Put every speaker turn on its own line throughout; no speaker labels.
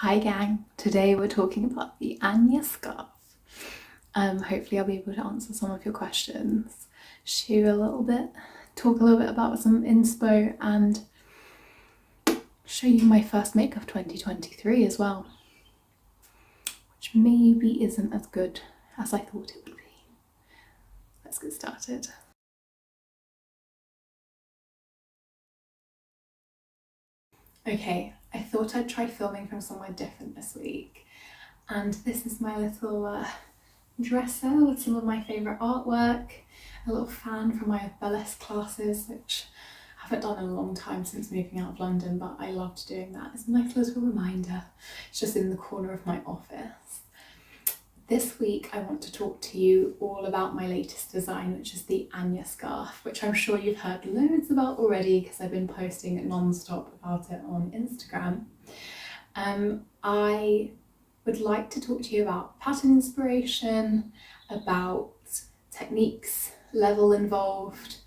Hi gang, today we're talking about the Anya Scarf. Hopefully I'll be able to answer some of your questions, show you a little bit, talk a little bit about some inspo and show you my first make of 2023 as well, which maybe isn't as good as I thought it would be. Let's get started. Okay, I thought I'd try filming from somewhere different this week, and this is my little dresser with some of my favourite artwork, a little fan from my burlesque classes, which I haven't done in a long time since moving out of London, but I loved doing that. It's a nice little reminder. It's just in the corner of my office. This week I want to talk to you all about my latest design, which is the Anya Scarf, which I'm sure you've heard loads about already because I've been posting non-stop about it on Instagram. I would like to talk to you about pattern inspiration, about techniques, level involved.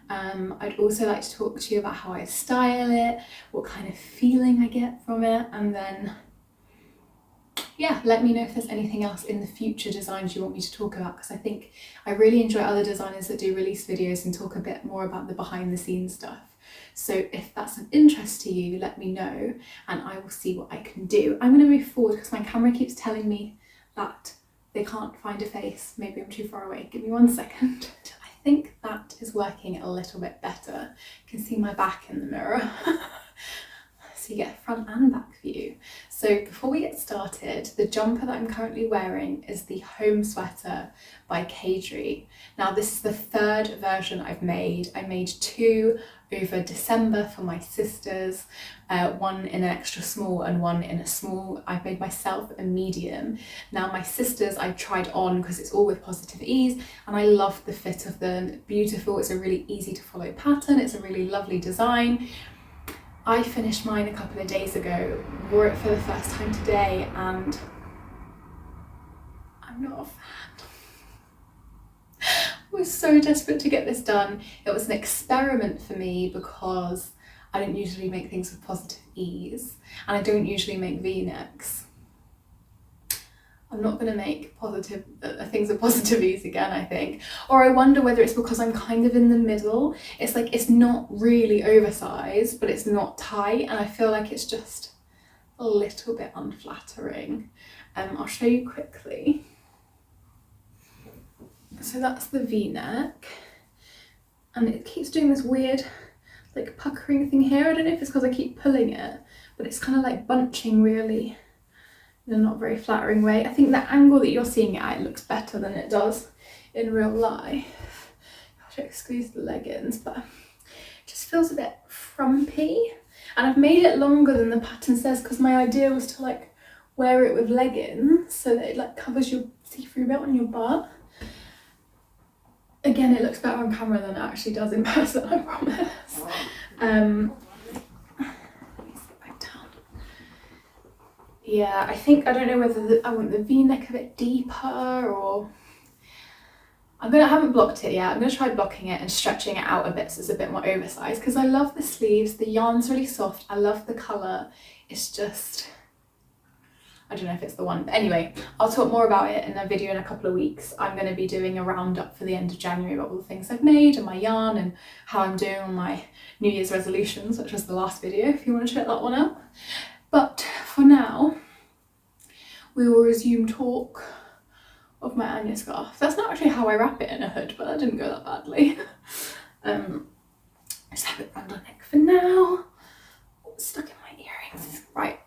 I'd also like to talk to you about how I style it, what kind of feeling I get from it, and then yeah, let me know if there's anything else in the future designs you want me to talk about, because I think I really enjoy other designers that do release videos and talk a bit more about the behind the scenes stuff. So if that's of interest to you, let me know and I will see what I can do. I'm going to move forward because my camera keeps telling me that they can't find a face. Maybe I'm too far away. Give me 1 second. I think that is working a little bit better. You can see my back in the mirror. So you get a front and back view. So before we get started, the jumper that I'm currently wearing is the Home Sweater by CaMaRose. Now this is the third version I've made. I made two over December for my sisters, one in an extra small and one in a small. I've made myself a medium. Now my sisters I've tried on because it's all with Positive Ease and I love the fit of them. Beautiful, it's a really easy to follow pattern, it's a really lovely design. I finished mine a couple of days ago, wore it for the first time today, and I'm not a fan. I was so desperate to get this done. It was an experiment for me because I don't usually make things with Positive Ease, and I don't usually make V-necks. I'm not going to make things with Positive Ease again, I think. Or I wonder whether it's because I'm kind of in the middle. It's like it's not really oversized, but it's not tight, and I feel like it's just a little bit unflattering. I'll show you quickly. So that's the V-neck, and it keeps doing this weird like puckering thing here. I don't know if it's because I keep pulling it, but it's kind of like bunching really in a not very flattering way. I think the angle that you're seeing it at, it looks better than it does in real life. I should excuse the leggings, but it just feels a bit frumpy. And I've made it longer than the pattern says because my idea was to like wear it with leggings so that it like covers your see-through bit on your butt. Again, it looks better on camera than it actually does in person, I promise. Yeah, I think, I don't know whether I want the V-neck a bit deeper or... I haven't blocked it yet. I'm going to try blocking it and stretching it out a bit so it's a bit more oversized because I love the sleeves, the yarn's really soft, I love the colour. It's just... I don't know if it's the one, but anyway, I'll talk more about it in a video in a couple of weeks. I'm going to be doing a roundup for the end of January about all the things I've made and my yarn and how I'm doing on my New Year's resolutions, which was the last video if you want to check that one out. But for now, we will resume talk of my Anya Scarf. That's not actually how I wrap it in a hood, but that didn't go that badly. Just have it round our neck for now. Oh, it's stuck in my earrings. Right.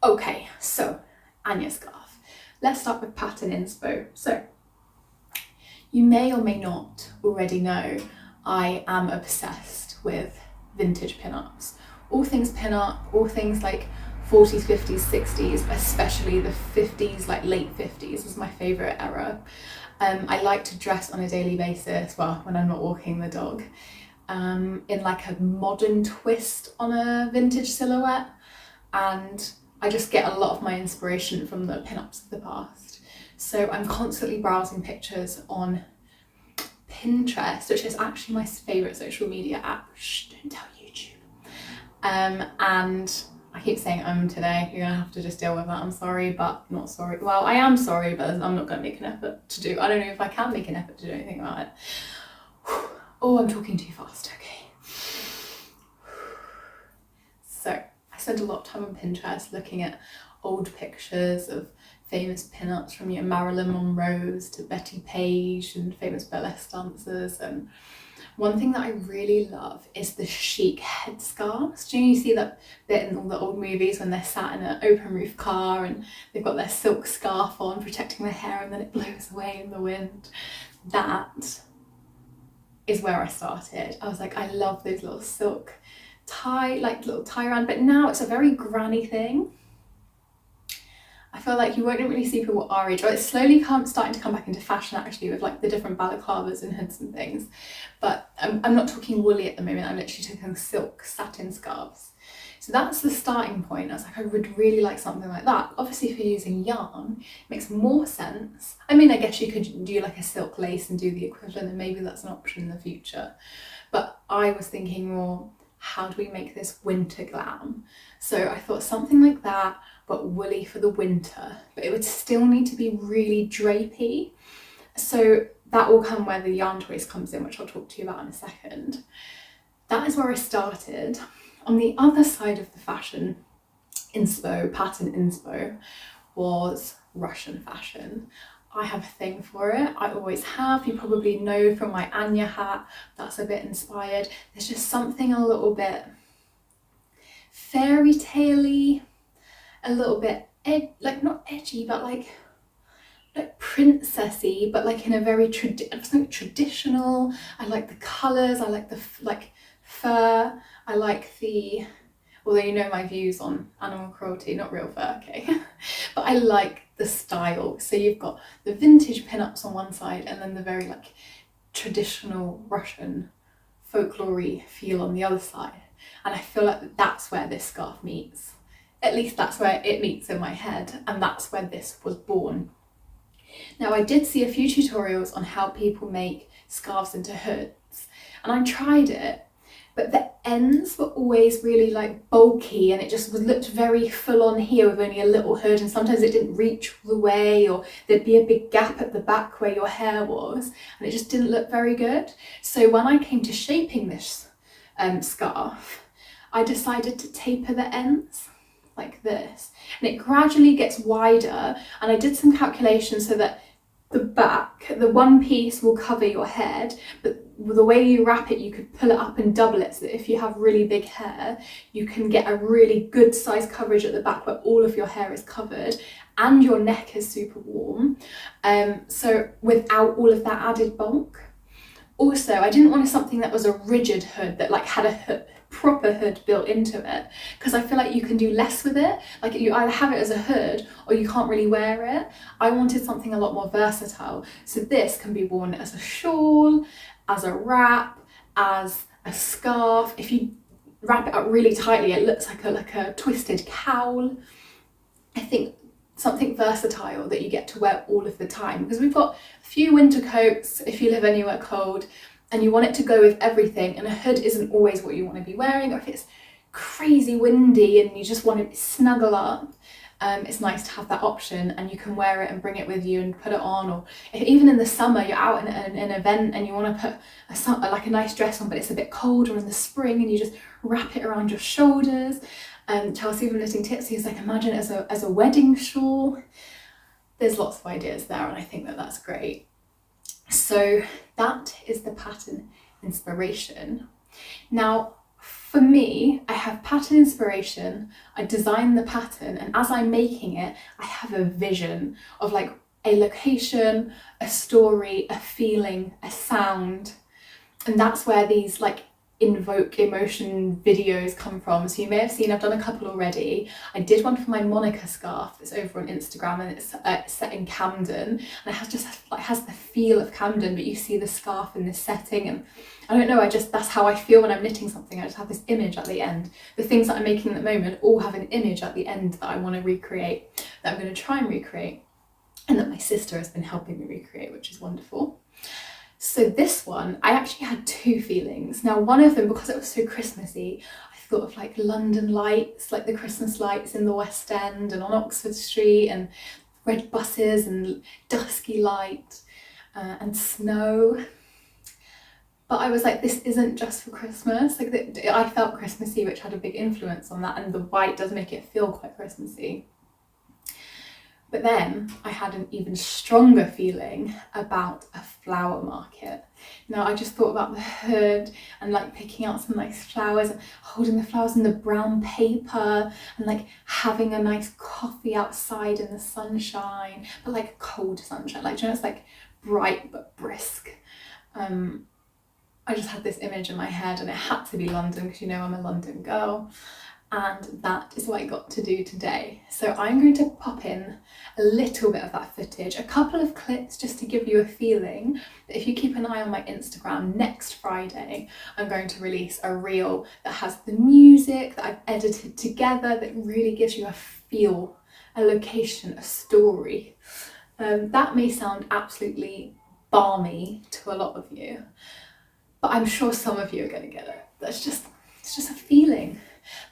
Okay, so Anya Scarf. Let's start with pattern inspo. So, you may or may not already know I am obsessed with vintage pin-ups. All things pin-up, all things like 40s, 50s, 60s, especially the 50s, like late 50s is my favourite era. I like to dress on a daily basis, well, when I'm not walking the dog, in like a modern twist on a vintage silhouette, and I just get a lot of my inspiration from the pin-ups of the past. So I'm constantly browsing pictures on Pinterest, which is actually my favourite social media app. Shh, don't tell YouTube. And I keep saying today. You're gonna have to just deal with that. I'm sorry, but not sorry. Well, I am sorry, but I'm not gonna make an effort to do. I don't know if I can make an effort to do anything about it. Oh, I'm talking too fast. Okay. So I spent a lot of time on Pinterest looking at old pictures of famous pinups from Marilyn Monroe's to Betty Page and famous burlesque dancers. And one thing that I really love is the chic headscarves. Do you see that bit in all the old movies when they're sat in an open roof car and they've got their silk scarf on protecting their hair and then it blows away in the wind? That is where I started. I was like, I love those little silk tie, like little tie around, but now it's a very granny thing. I feel like you won't really see people our age, or it's slowly starting to come back into fashion actually, with like the different balaclavas and hoods and things. But I'm not talking woolly at the moment, I'm literally talking silk satin scarves. So that's the starting point. I was like, I would really like something like that. Obviously if you're using yarn, it makes more sense. I mean, I guess you could do like a silk lace and do the equivalent, and maybe that's an option in the future. But I was thinking more, how do we make this winter glam? So I thought something like that, but woolly for the winter, but it would still need to be really drapey. So that will come where the yarn choice comes in, which I'll talk to you about in a second. That is where I started. On the other side of the fashion pattern inspo, was Russian fashion. I have a thing for it, I always have. You probably know from my Anya hat, that's a bit inspired. There's just something a little bit fairy tale-y, a little bit like not edgy, but like princessy, but like in a very traditional. I like the colours, I like the fur, I like the, although you know my views on animal cruelty, not real fur, okay. But I like the style. So you've got the vintage pinups on one side and then the very like traditional Russian folklore-y feel on the other side. And I feel like that's where this scarf meets. At least that's where it meets in my head, and that's where this was born. Now I did see a few tutorials on how people make scarves into hoods, and I tried it, but the ends were always really like bulky, and it just looked very full on here with only a little hood, and sometimes it didn't reach all the way, or there'd be a big gap at the back where your hair was, and it just didn't look very good. So when I came to shaping this scarf, I decided to taper the ends like this, and it gradually gets wider, and I did some calculations so that the back, the one piece will cover your head, but the way you wrap it, you could pull it up and double it, so that if you have really big hair, you can get a really good size coverage at the back where all of your hair is covered and your neck is super warm, so without all of that added bulk. Also, I didn't want something that was a rigid hood that like had a proper hood built into it, because I feel like you can do less with it. Like you either have it as a hood or you can't really wear it. I wanted something a lot more versatile. So this can be worn as a shawl, as a wrap, as a scarf. If you wrap it up really tightly, it looks like a twisted cowl. I think something versatile that you get to wear all of the time, because we've got a few winter coats if you live anywhere cold and you want it to go with everything, and a hood isn't always what you want to be wearing, or if it's crazy windy and you just want to snuggle up, it's nice to have that option, and you can wear it and bring it with you and put it on. Or if, even in the summer, you're out in an event and you want to put like a nice dress on, but it's a bit colder in the spring, and you just wrap it around your shoulders. Chelsea from Knitting Tipsy is like, imagine it as a wedding shawl. There's lots of ideas there, and I think that that's great. So that is the pattern inspiration. Now for me, I have pattern inspiration, I design the pattern, and as I'm making it, I have a vision of like a location, a story, a feeling, a sound, and that's where these like invoke emotion videos come from. So you may have seen I've done a couple already. I did one for my Monica scarf that's over on Instagram, and it's set in Camden, and it has the feel of Camden, but you see the scarf in this setting, and I don't know, that's how I feel when I'm knitting something. I just have this image at the end. The things that I'm making at the moment all have an image at the end that I want to recreate, that I'm going to try and recreate, and that my sister has been helping me recreate, which is wonderful. So this one, I actually had two feelings. Now one of them, because it was so Christmassy, I thought of like London lights, like the Christmas lights in the West End and on Oxford Street, and red buses and dusky light and snow. But I was like, this isn't just for Christmas. Like I felt Christmassy, which had a big influence on that, and the white does make it feel quite Christmassy. But then I had an even stronger feeling about a flower market. Now I just thought about the hood and like picking out some nice flowers, and holding the flowers in the brown paper, and like having a nice coffee outside in the sunshine, but like cold sunshine, like, you know, it's like bright but brisk. I just had this image in my head, and it had to be London because, you know, I'm a London girl. And that is what I got to do today. So I'm going to pop in a little bit of that footage, a couple of clips just to give you a feeling. But if you keep an eye on my Instagram, next Friday, I'm going to release a reel that has the music that I've edited together that really gives you a feel, a location, a story. That may sound absolutely balmy to a lot of you, but I'm sure some of you are going to get it. It's just a feeling.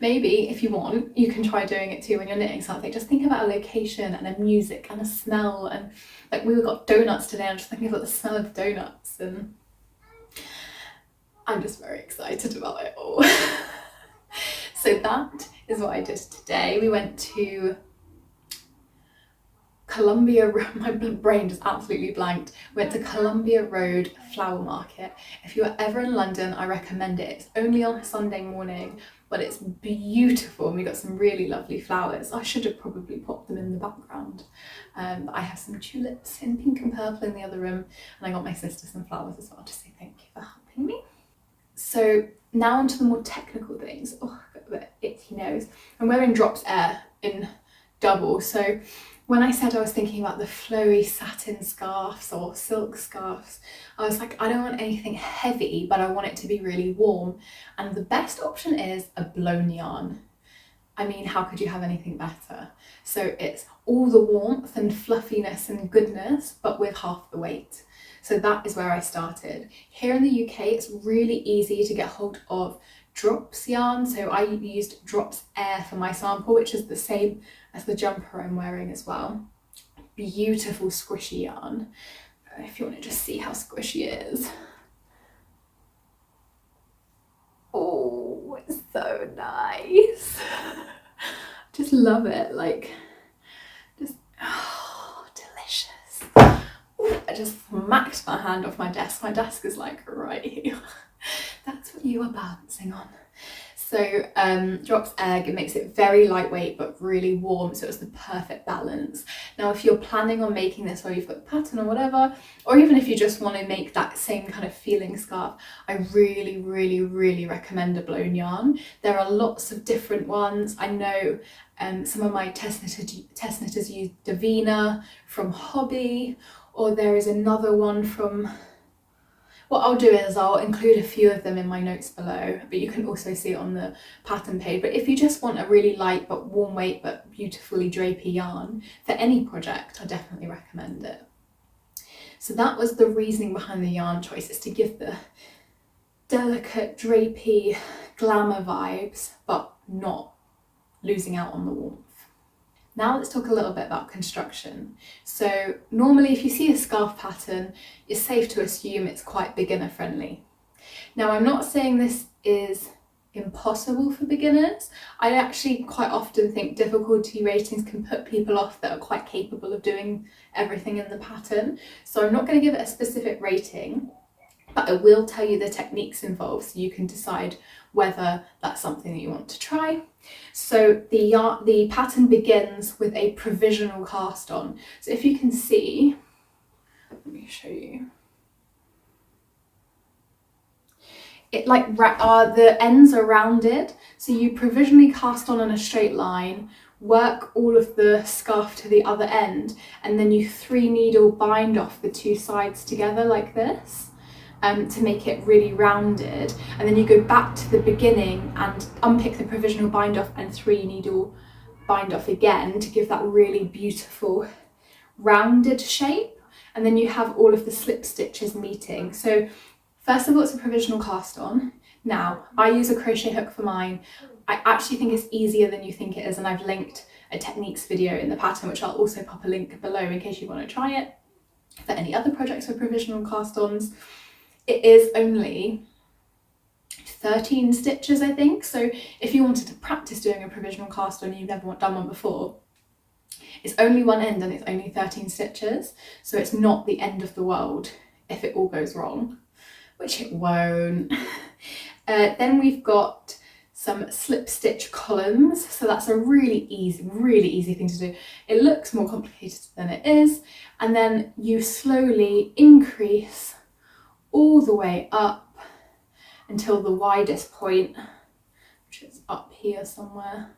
Maybe if you want, you can try doing it too when you're knitting something. Just think about a location and a music and a smell, and like we got donuts today. I'm just thinking about the smell of donuts, and I'm just very excited about it all. So that is what I did today. We went to Columbia, my brain just absolutely blanked. Went to Columbia Road Flower Market. If you're ever in London, I recommend it. It's only on a Sunday morning, but it's beautiful, and we got some really lovely flowers. I should have probably popped them in the background. I have some tulips in pink and purple in the other room, and I got my sister some flowers as well to say thank you for helping me. So now onto the more technical things. Oh, I've got a bit itchy nose. I'm wearing Drops Air in double, so when I said I was thinking about the flowy satin scarves or silk scarves, I was like, I don't want anything heavy, but I want it to be really warm. And the best option is a blown yarn. I mean, how could you have anything better? So it's all the warmth and fluffiness and goodness, but with half the weight. So that is where I started. Here in the UK, it's really easy to get hold of Drops yarn. So I used Drops Air for my sample, which is the same as the jumper I'm wearing as well. Beautiful squishy yarn. If you want to just see how squishy it is. Oh, it's so nice. Just love it, like, just, oh, delicious. Ooh, I just smacked my hand off my desk. My desk is like right here. That's what you are balancing on. So Drops Egg, it makes it very lightweight but really warm, so it's the perfect balance. Now if you're planning on making this, or you've got a pattern or whatever, or even if you just want to make that same kind of feeling scarf, I really recommend a blown yarn. There are lots of different ones. I know some of my test knitters use Divina from Hobbi, or there is another one from... What I'll do is I'll include a few of them in my notes below, but you can also see it on the pattern page. But if you just want a really light but warm weight but beautifully drapey yarn for any project, I definitely recommend it. So that was the reasoning behind the yarn choice, is to give the delicate drapey glamour vibes but not losing out on the warmth. Now let's talk a little bit about construction. So normally if you see a scarf pattern, it's safe to assume it's quite beginner friendly. Now I'm not saying this is impossible for beginners. I actually quite often think difficulty ratings can put people off that are quite capable of doing everything in the pattern. So I'm not going to give it a specific rating, but I will tell you the techniques involved so you can decide whether that's something that you want to try. So the pattern begins with a provisional cast on. So if you can see, let me show you. It like the ends are rounded, so you provisionally cast on a straight line, work all of the scarf to the other end, and then you 3 needle bind off the 2 sides together like this. To make it really rounded, and then you go back to the beginning and unpick the provisional bind off and 3 needle bind off again to give that really beautiful rounded shape, and then you have all of the slip stitches meeting. So first of all, it's a provisional cast on, Now, I use a crochet hook for mine. I actually think it's easier than you think it is, and I've linked a techniques video in the pattern, which I'll also pop a link below in case you want to try it for any other projects or provisional cast-ons. It is only 13 stitches, I think, so if you wanted to practice doing a provisional cast-on and you've never done one before, it's only one end and it's only 13 stitches, so it's not the end of the world if it all goes wrong, which it won't. Then we've got some slip stitch columns, so that's a really easy thing to do. It looks more complicated than it is, and then you slowly increase all the way up until the widest point, which is up here somewhere.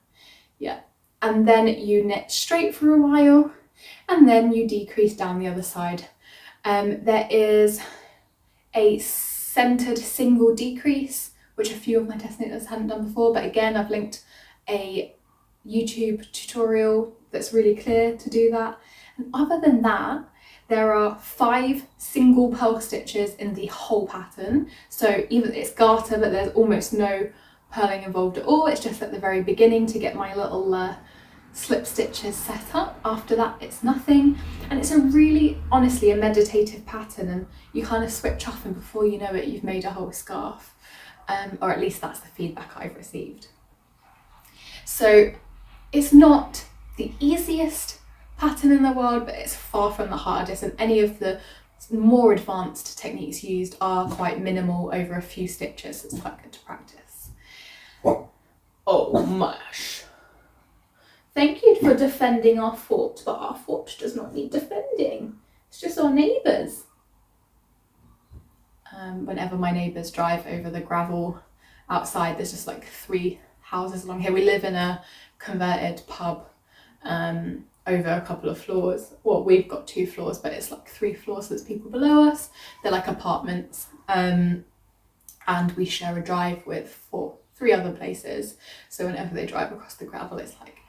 Yeah, and then you knit straight for a while, and then you decrease down the other side. There is a centered single decrease, which a few of my test knitters hadn't done before, but again, I've linked a YouTube tutorial that's really clear to do that. And other than that, there are 5 single purl stitches in the whole pattern. So even it's garter, but there's almost no purling involved at all. It's just at the very beginning to get my little slip stitches set up. After that, it's nothing. And it's a really, honestly, a meditative pattern, and you kind of switch off, and before you know it, you've made a whole scarf. Or at least that's the feedback I've received. So it's not the easiest pattern in the world, but it's far from the hardest, and any of the more advanced techniques used are quite minimal over a few stitches, so it's quite good to practice. Oh mush. Thank you for defending our fort, but our fort does not need defending. It's just our neighbours. Whenever my neighbours drive over the gravel outside, there's just like 3 houses along here. We live in a converted pub over a couple of floors. Well, we've got 2 floors, but it's like 3 floors, so there's people below us. They're like apartments, and we share a drive with 3 other places. So whenever they drive across the gravel, it's like,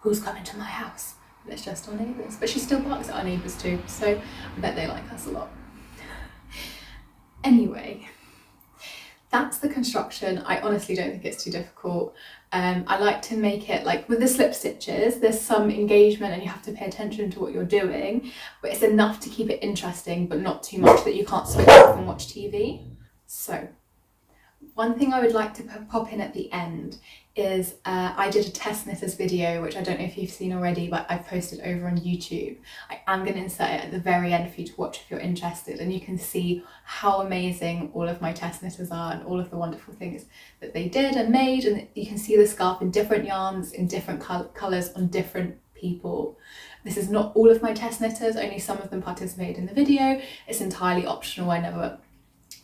who's coming to my house? And it's just our neighbours. But she still barks at our neighbours too, so I bet they like us a lot. Anyway, that's the construction. I honestly don't think it's too difficult. I like to make it, like with the slip stitches, there's some engagement and you have to pay attention to what you're doing, but it's enough to keep it interesting, but not too much that you can't switch off and watch TV. So one thing I would like to pop in at the end is I did a test knitters video, which I don't know if you've seen already, but I've posted over on YouTube. I am going to insert it at the very end for you to watch if you're interested, and you can see how amazing all of my test knitters are and all of the wonderful things that they did and made, and you can see the scarf in different yarns, in different colours, on different people. This is not all of my test knitters, only some of them participated in the video. It's entirely optional. I never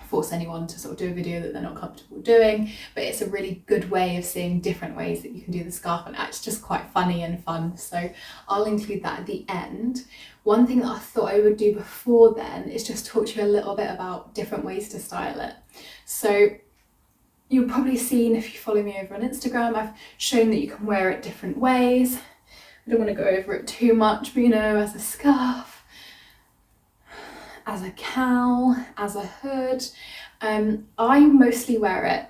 force anyone to sort of do a video that they're not comfortable doing, but it's a really good way of seeing different ways that you can do the scarf, and it's just quite funny and fun, so I'll include that at the end. One thing that I thought I would do before then is just talk to you a little bit about different ways to style it. So you've probably seen, if you follow me over on Instagram, I've shown that you can wear it different ways. I don't want to go over it too much, but you know, as a scarf, as a cowl, as a hood. I mostly wear it,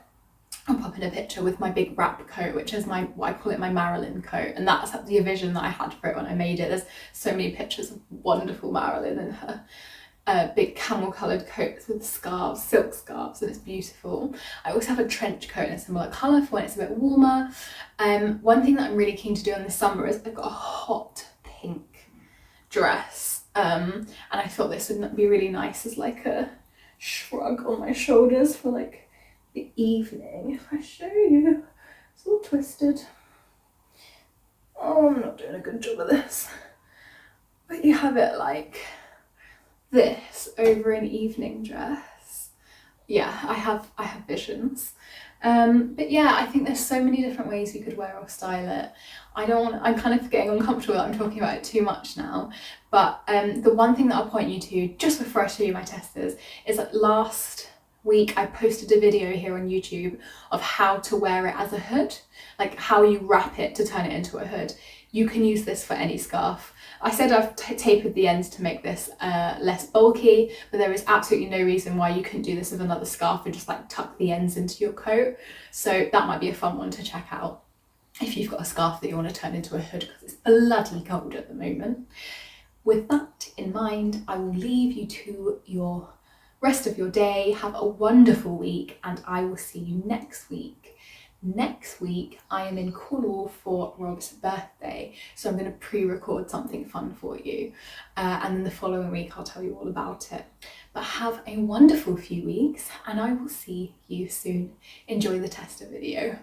I'll pop in a picture, with my big wrap coat, which is my, what I call it, my Marilyn coat, and that's the vision that I had for it when I made it. There's so many pictures of wonderful Marilyn in her big camel coloured coats with scarves, silk scarves, and it's beautiful. I also have a trench coat in a similar colour for when it's a bit warmer. One thing that I'm really keen to do in the summer is I've got a hot pink dress. And I thought this would be really nice as like a shrug on my shoulders for like the evening. If I show you, it's all twisted. Oh, I'm not doing a good job of this. But you have it like this over an evening dress. Yeah, I have visions. But yeah, I think there's so many different ways you could wear or style it. I'm kind of getting uncomfortable that I'm talking about it too much now, but the one thing that I'll point you to just before I show you my testers is that last week I posted a video here on YouTube of how to wear it as a hood, like how you wrap it to turn it into a hood. You can use this for any scarf. I said I've tapered the ends to make this less bulky, but there is absolutely no reason why you couldn't do this with another scarf and just like tuck the ends into your coat. So that might be a fun one to check out if you've got a scarf that you want to turn into a hood, because it's bloody cold at the moment. With that in mind, I will leave you to your rest of your day. Have a wonderful week, and I will see you next week. Next week, I am in Cornwall for Rob's birthday, so I'm going to pre-record something fun for you, and then the following week I'll tell you all about it. But have a wonderful few weeks, and I will see you soon. Enjoy the tester video.